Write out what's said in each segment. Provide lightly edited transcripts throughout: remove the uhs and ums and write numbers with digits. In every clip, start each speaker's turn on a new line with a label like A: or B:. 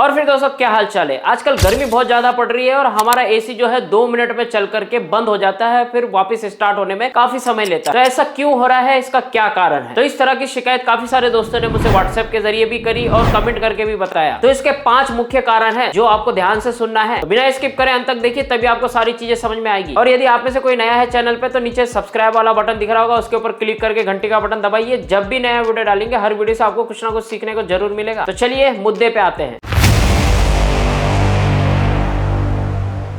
A: और फिर दोस्तों क्या हाल चाल है। आजकल गर्मी बहुत ज्यादा पड़ रही है और हमारा एसी जो है 2 मिनट में चल करके बंद हो जाता है, फिर वापस स्टार्ट होने में काफी समय लेता है। तो ऐसा क्यों हो रहा है, इसका क्या कारण है? तो इस तरह की शिकायत काफी सारे दोस्तों ने मुझसे व्हाट्सएप के जरिए भी करी और कमेंट करके भी बताया। तो इसके 5 मुख्य कारण है जो आपको ध्यान से सुनना है। तो बिना स्किप करे अंत तक देखिए, तभी आपको सारी चीजें समझ में आएगी। और यदि आप में से कोई नया है चैनल पे तो नीचे सब्सक्राइब वाला बटन दिख रहा होगा, उसके ऊपर क्लिक करके घंटी का बटन दबाइए। जब भी नया वीडियो डालेंगे हर वीडियो से आपको कुछ ना कुछ सीखने को जरूर मिलेगा। तो चलिए मुद्दे पे आते हैं।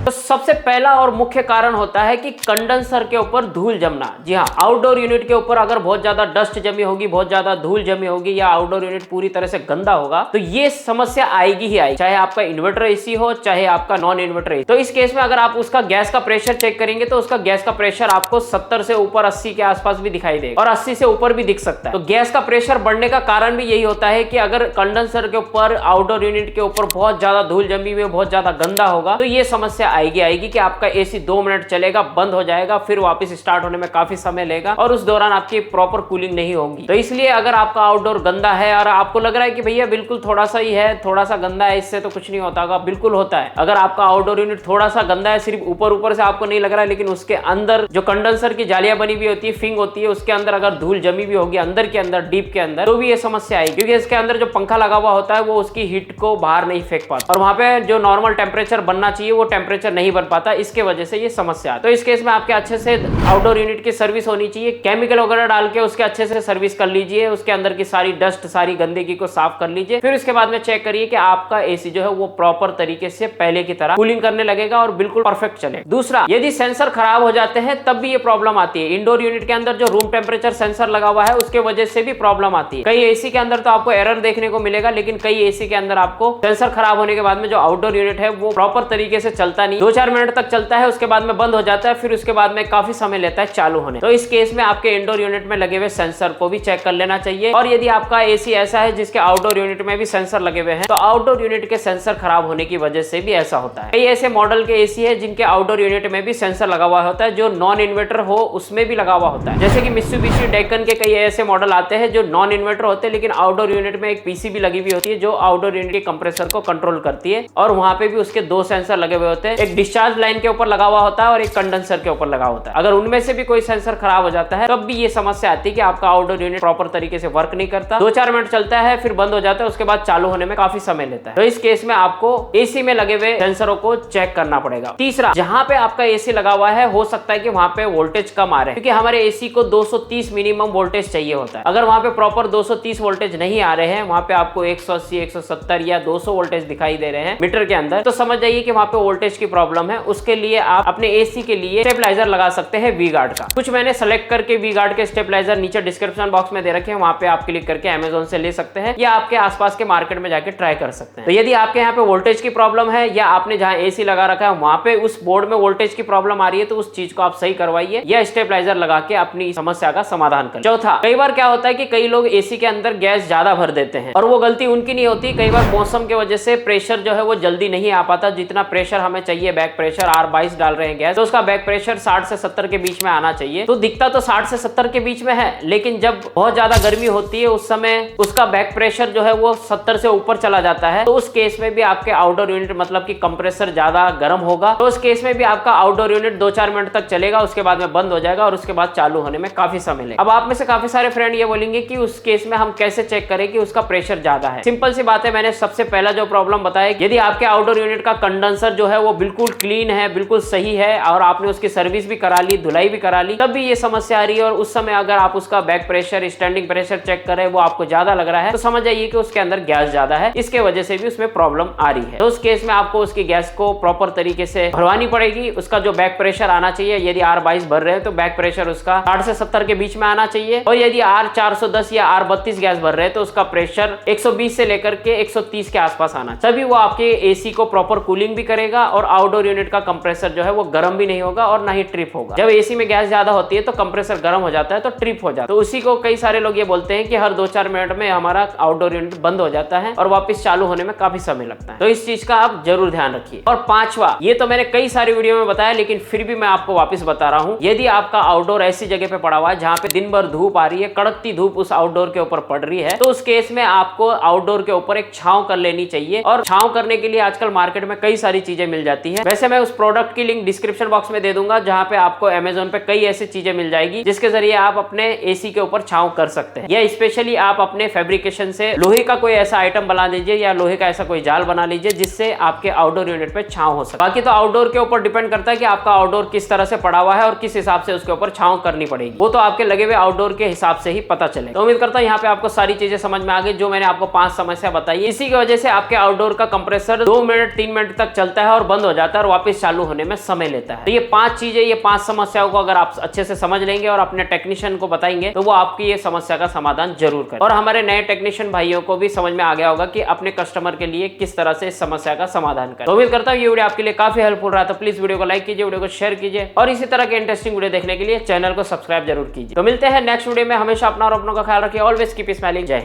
A: तो सबसे पहला और मुख्य कारण होता है कि कंडेंसर के ऊपर धूल जमना। जी हाँ, आउटडोर यूनिट के ऊपर अगर बहुत ज्यादा डस्ट जमी होगी, बहुत ज्यादा धूल जमी होगी या आउटडोर यूनिट पूरी तरह से गंदा होगा तो ये समस्या आएगी ही आएगी, चाहे आपका इन्वर्टर एसी हो चाहे आपका नॉन इन्वर्टर एसी। तो इस केस में अगर आप उसका गैस का प्रेशर चेक करेंगे तो उसका गैस का प्रेशर आपको 70 से ऊपर 80 के आसपास भी दिखाई देगा और 80 से ऊपर भी दिख सकता है। तो गैस का प्रेशर बढ़ने का कारण भी यही होता है कि अगर कंडेंसर के ऊपर आउटडोर यूनिट के ऊपर बहुत ज्यादा धूल जमी हुई, बहुत ज्यादा गंदा होगा तो ये समस्या आएगी कि आपका एसी 2 मिनट चलेगा, बंद हो जाएगा, फिर वापस स्टार्ट होने में काफी समय लेगा और उस दौरान आपकी प्रॉपर कूलिंग नहीं होगी। तो इसलिए अगर आपका आउटडोर गंदा है और आपको लग रहा है कि भैया बिल्कुल थोड़ा सा ही है, थोड़ा सा गंदा है, इससे तो कुछ नहीं होता होगा, बिल्कुल होता है। अगर आपका आउटडोर यूनिट थोड़ा सा गंदा है, सिर्फ ऊपर से आपको नहीं लग रहा है, लेकिन उसके अंदर जो कंडेंसर की जालियां बनी हुई होती है, फिंग होती है, उसके अंदर अगर धूल जमी भी होगी अंदर के अंदर, डीप के अंदर, तो भी ये समस्या आएगी। क्योंकि इसके अंदर जो पंखा लगा हुआ होता है वो उसकी हीट को बाहर नहीं फेंक पाता और वहां पे जो नॉर्मल टेम्परेचर बनना चाहिए वो टेम्परेचर नहीं बन पाता, इसके वजह से ये समस्या है। तो इस केस में आपके अच्छे से आउटडोर यूनिट की सर्विस होनी चाहिए, केमिकल वगैरह डाल के उसके अच्छे से सर्विस कर लीजिए, उसके अंदर की सारी डस्ट, सारी गंदगी को साफ कर लीजिए। फिर उसके बाद में चेक करिए कि आपका एसी जो है वो प्रॉपर तरीके से पहले की तरह कूलिंग करने लगेगा और बिल्कुल परफेक्ट चले। दूसरा, यदि सेंसर खराब हो जाते हैं तब भी ये प्रॉब्लम आती है। इंडोर यूनिट के अंदर जो रूम टेम्परेचर सेंसर लगा हुआ है उसके वजह से भी प्रॉब्लम आती है। कई एसी के अंदर तो आपको एरर देखने को मिलेगा, लेकिन कई एसी के अंदर आपको सेंसर खराब होने के बाद में जो आउटडोर यूनिट है वो प्रॉपर तरीके से चलता नहीं, 2-4 मिनट तक चलता है, उसके बाद में बंद हो जाता है, फिर उसके बाद में काफी समय लेता है चालू होने। तो इस केस में आपके इंडोर यूनिट में लगे हुए सेंसर को भी चेक कर लेना चाहिए। और यदि आपका एसी ऐसा है जिसके आउटडोर यूनिट में भी सेंसर लगे हुए हैं तो आउटडोर यूनिट के सेंसर खराब होने की वजह से भी ऐसा होता है। कई ऐसे मॉडल के एसी है जिनके आउटडोर यूनिट में भी सेंसर लगा हुआ होता है, जो नॉन इन्वर्टर हो उसमें भी लगा हुआ होता है। जैसे कि मित्सुबिशी डेक्कन के कई ऐसे मॉडल आते हैं जो नॉन इन्वर्टर होते हैं, लेकिन आउटडोर यूनिट में एक पीसीबी लगी हुई होती है जो आउटडोर यूनिट के कंप्रेसर को कंट्रोल करती है और वहां पे भी उसके 2 सेंसर लगे हुए होते हैं, एक डिस्चार्ज लाइन के ऊपर लगा हुआ होता है और एक कंडेंसर के ऊपर लगा होता है। अगर उनमें से भी कोई सेंसर खराब हो जाता है तब भी ये समस्या आती है कि आपका आउटडोर यूनिट प्रॉपर तरीके से वर्क नहीं करता, 2-4 मिनट चलता है फिर बंद हो जाता है, उसके बाद चालू होने में काफी समय लेता है। तो इस केस में आपको एसी में लगे हुए सेंसरों को चेक करना पड़ेगा। तीसरा, जहां पे आपका एसी लगा हुआ है हो सकता है कि वहां पे वोल्टेज कम आ रहे हैं, क्योंकि हमारे एसी को 230 मिनिमम वोल्टेज चाहिए होता है। अगर वहां पे प्रॉपर 230 वोल्टेज नहीं आ रहे हैं, वहां पे आपको 180, 170 या 200 वोल्टेज दिखाई दे रहे हैं मीटर के अंदर, तो समझ जाइए कि वहां पे वोल्टेज की प्रॉब्लम है। उसके लिए आप अपने एसी के लिए स्टेबलाइजर लगा सकते हैं वी गार्ड का। कुछ मैंने सेलेक्ट करके वी गार्ड के स्टेबलाइजर नीचे डिस्क्रिप्शन बॉक्स में दे रखे हैं, वहां पे आप क्लिक करके अमेज़न से ले सकते हैं या आपके आसपास के मार्केट में जाके ट्राई कर सकते हैं। तो यदि आपके यहाँ पे वोल्टेज की प्रॉब्लम है या आपने जहां एसी लगा रखा है वहां पे उस बोर्ड में वोल्टेज की प्रॉब्लम आ रही है तो उस चीज को आप सही करवाइए या स्टेबलाइजर लगा के अपनी समस्या का समाधान करें। चौथा, कई बार क्या होता है कि कई लोग एसी के अंदर गैस ज्यादा भर देते हैं और वो गलती उनकी नहीं होती। कई बार मौसम की वजह से प्रेशर जो है वो जल्दी नहीं आ पाता, जितना प्रेशर हमें चाहिए, बैक प्रेशर R22 डाल रहे हैं गैस तो उसका बैक प्रेशर 60 से 70 के बीच में आना चाहिए। तो दिखता तो 60 से 70 के बीच में है, लेकिन जब बहुत ज्यादा गर्मी होती है उस समय उसका बैक प्रेशर जो है वो 70 से ऊपर चला जाता है। तो उस केस में भी आपके आउटडोर यूनिट मतलब कि कंप्रेसर ज्यादा गर्म होगा, तो उस केस में भी आपका आउटडोर यूनिट 2-4 मिनट तक चलेगा, उसके बाद में बंद हो जाएगा और उसके बाद चालू होने में काफी समय लगेगा। अब आप में से काफी सारे फ्रेंड ये बोलेंगे कि उस केस में हम कैसे चेक करें कि उसका प्रेशर ज्यादा है। सिंपल सी बात है, मैंने सबसे पहला जो प्रॉब्लम बताया, यदि आपके आउटडोर यूनिट का कंडेंसर जो है वो बिल्कुल क्लीन है, बिल्कुल सही है और आपने उसकी सर्विस भी करा ली, धुलाई भी करा ली, तब भी ये समस्या आ रही है और उस समय अगर आप उसका back pressure, standing pressure check करें वो आपको ज्यादा लग रहा है तो समझ जाइए कि उसके अंदर गैस ज्यादा है, इसके वजह से भी उसमें प्रॉब्लम आ रही है। तो उस केस में आपको उसकी गैस को प्रॉपर तरीके से भरवानी पड़ेगी। उसका जो बैक प्रेशर आना चाहिए, यदि R22 भर रहे हैं तो बैक प्रेशर उसका 60 से 70 के बीच में आना चाहिए और यदि R410 या R32 गैस भर रहे हैं तो उसका प्रेशर 120 से लेकर के 130 के आसपास आना, तभी वो आपके एसी को प्रॉपर कूलिंग भी करेगा और आउटडोर यूनिट का कंप्रेसर जो है वो गर्म भी नहीं होगा और ना ही ट्रिप होगा। जब एसी में गैस ज्यादा होती है तो कंप्रेसर गर्म हो जाता है तो ट्रिप हो जाता है। तो उसी को कई सारे लोग ये बोलते हैं कि हर 2-4 मिनट में हमारा आउटडोर यूनिट बंद हो जाता है और वापस चालू होने में काफी समय लगता है। तो इस चीज का आप जरूर ध्यान रखिए। और पांचवा, ये तो मैंने कई सारी वीडियो में बताया लेकिन फिर भी मैं आपको वापस बता रहा हूं, यदि आपका आउटडोर ऐसी जगह पे पड़ा हुआ है जहां पे दिन भर धूप आ रही है, कड़कती धूप उस आउटडोर के ऊपर पड़ रही है, तो उस केस में आपको आउटडोर के ऊपर एक छांव कर लेनी चाहिए। और छांव करने के लिए आजकल मार्केट में कई सारी चीजें मिल जाती है। वैसे मैं उस प्रोडक्ट की लिंक डिस्क्रिप्शन बॉक्स में दे दूंगा जहां पे आपको अमेजोन पे कई ऐसी चीजें मिल जाएगी जिसके जरिए आप अपने एसी के ऊपर छांव कर सकते हैं। या स्पेशली आप अपने फैब्रिकेशन से लोहे का कोई ऐसा आइटम बना लीजिए या लोहे का ऐसा कोई जाल बना लीजिए जिससे आपके आउटडोर यूनिट पे छांव हो सके। बाकी तो आउटडोर के ऊपर डिपेंड करता है कि आपका आउटडोर किस तरह से पड़ा हुआ है और किस हिसाब से उसके ऊपर छांव करनी पड़ेगी, वो तो आपके लगे हुए आउटडोर के हिसाब से ही पता चले। तो उम्मीद करता हूं यहाँ पे आपको सारी चीजें समझ में आ गई जो मैंने आपको 5 समस्या बताई। इसी की वजह से आपके आउटडोर का कंप्रेसर 2 मिनट 3 मिनट तक चलता है और बंद हो जाता है और वापस चालू होने में समय लेता है। तो ये 5 चीजें, ये 5 समस्याओं को अगर आप अच्छे से समझ लेंगे और अपने टेक्नीशियन को बताएंगे तो वो आपकी ये समस्या का समाधान जरूर करें। और हमारे नए टेक्नीशियन भाइयों को भी समझ में आ गया होगा कि अपने कस्टमर के लिए किस तरह से इस समस्या का समाधान करें। तो उम्मीद करता हूं ये वीडियो आपके लिए काफी हेल्पफुल रहा। तो प्लीज वीडियो को लाइक कीजिए, वीडियो को शेयर कीजिए और इसी तरह के इंटरेस्टिंग वीडियो देखने के लिए चैनल को सब्सक्राइब जरूर कीजिए। तो मिलते हैं नेक्स्ट वीडियो में। हमेशा अपना और अपनों का ख्याल रखिए। Always keep smiling. जय हिंद।